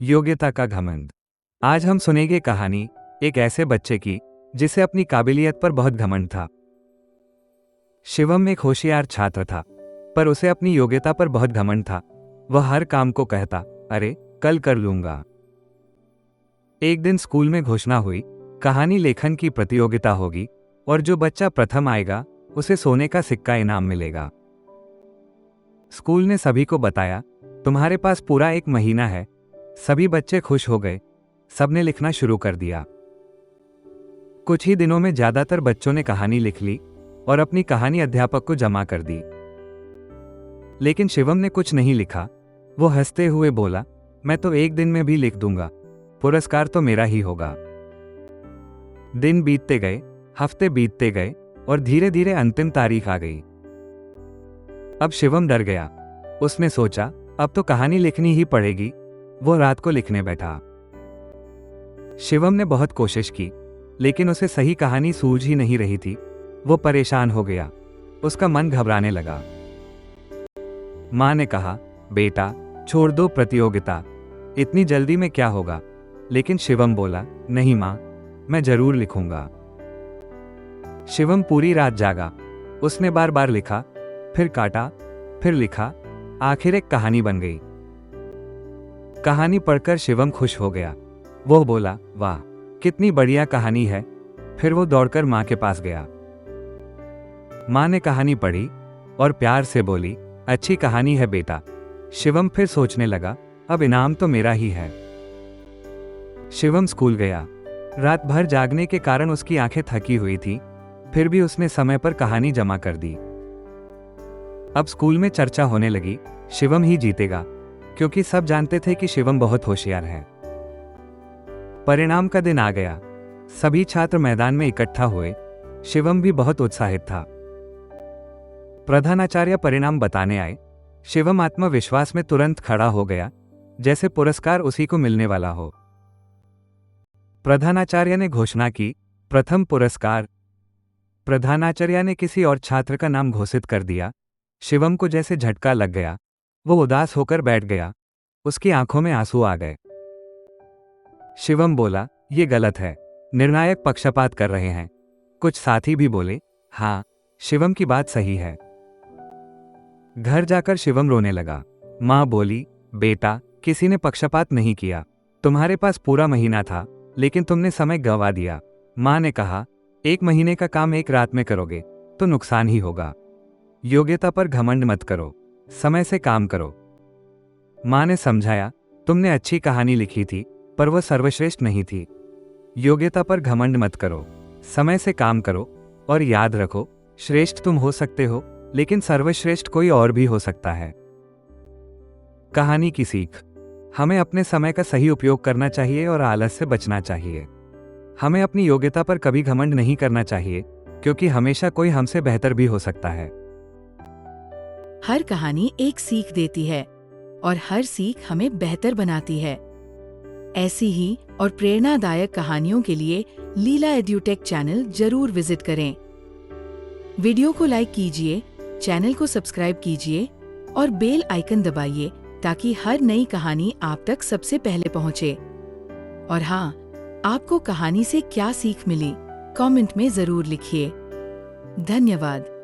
योग्यता का घमंड। आज हम सुनेंगे कहानी एक ऐसे बच्चे की जिसे अपनी काबिलियत पर बहुत घमंड था। शिवम एक होशियार छात्र था, पर उसे अपनी योग्यता पर बहुत घमंड था। वह हर काम को कहता, अरे कल कर लूंगा। एक दिन स्कूल में घोषणा हुई, कहानी लेखन की प्रतियोगिता होगी और जो बच्चा प्रथम आएगा उसे सोने का सिक्का इनाम मिलेगा। स्कूल ने सभी को बताया, तुम्हारे पास पूरा 1 महीना है। सभी बच्चे खुश हो गए। सबने लिखना शुरू कर दिया। कुछ ही दिनों में ज्यादातर बच्चों ने कहानी लिख ली और अपनी कहानी अध्यापक को जमा कर दी। लेकिन शिवम ने कुछ नहीं लिखा। वो हंसते हुए बोला, मैं तो 1 दिन में भी लिख दूंगा, पुरस्कार तो मेरा ही होगा। दिन बीतते गए, हफ्ते बीतते गए और धीरे धीरे अंतिम तारीख आ गई। अब शिवम डर गया। उसने सोचा, अब तो कहानी लिखनी ही पड़ेगी। वो रात को लिखने बैठा। शिवम ने बहुत कोशिश की, लेकिन उसे सही कहानी सूझ ही नहीं रही थी। वो परेशान हो गया। उसका मन घबराने लगा। माँ ने कहा, बेटा छोड़ दो प्रतियोगिता, इतनी जल्दी में क्या होगा। लेकिन शिवम बोला, नहीं माँ, मैं जरूर लिखूंगा। शिवम पूरी रात जागा। उसने बार बार लिखा, फिर काटा, फिर लिखा, आखिर एक कहानी बन गई। कहानी पढ़कर शिवम खुश हो गया। वो बोला, वाह कितनी बढ़िया कहानी है। फिर वो दौड़कर माँ के पास गया। माँ ने कहानी पढ़ी और प्यार से बोली, अच्छी कहानी है बेटा। शिवम फिर सोचने लगा, अब इनाम तो मेरा ही है। शिवम स्कूल गया। रात भर जागने के कारण उसकी आंखें थकी हुई थी, फिर भी उसने समय पर कहानी जमा कर दी। अब स्कूल में चर्चा होने लगी, शिवम ही जीतेगा, क्योंकि सब जानते थे कि शिवम बहुत होशियार है। परिणाम का दिन आ गया। सभी छात्र मैदान में इकट्ठा हुए। शिवम भी बहुत उत्साहित था। प्रधानाचार्य परिणाम बताने आए। शिवम आत्मविश्वास में तुरंत खड़ा हो गया, जैसे पुरस्कार उसी को मिलने वाला हो। प्रधानाचार्य ने घोषणा की, प्रथम पुरस्कार। प्रधानाचार्य ने किसी और छात्र का नाम घोषित कर दिया। शिवम को जैसे झटका लग गया। वो उदास होकर बैठ गया। उसकी आंखों में आंसू आ गए। शिवम बोला, ये गलत है, निर्णायक पक्षपात कर रहे हैं। कुछ साथी भी बोले, हाँ शिवम की बात सही है। घर जाकर शिवम रोने लगा। माँ बोली, बेटा किसी ने पक्षपात नहीं किया, तुम्हारे पास पूरा महीना था, लेकिन तुमने समय गंवा दिया। माँ ने कहा, 1 महीने का काम 1 रात में करोगे तो नुकसान ही होगा। योग्यता पर घमंड मत करो, समय से काम करो। माँ ने समझाया, तुमने अच्छी कहानी लिखी थी, पर वह सर्वश्रेष्ठ नहीं थी। योग्यता पर घमंड मत करो, समय से काम करो और याद रखो, श्रेष्ठ तुम हो सकते हो, लेकिन सर्वश्रेष्ठ कोई और भी हो सकता है। कहानी की सीख। हमें अपने समय का सही उपयोग करना चाहिए और आलस से बचना चाहिए। हमें अपनी योग्यता पर कभी घमंड नहीं करना चाहिए, क्योंकि हमेशा कोई हमसे बेहतर भी हो सकता है। हर कहानी एक सीख देती है और हर सीख हमें बेहतर बनाती है। ऐसी ही और प्रेरणादायक कहानियों के लिए लीला एड्यूटेक चैनल जरूर विजिट करें। वीडियो को लाइक कीजिए, चैनल को सब्सक्राइब कीजिए और बेल आइकन दबाइए ताकि हर नई कहानी आप तक सबसे पहले पहुंचे। और हाँ, आपको कहानी से क्या सीख मिली, कमेंट में जरूर लिखिए। धन्यवाद।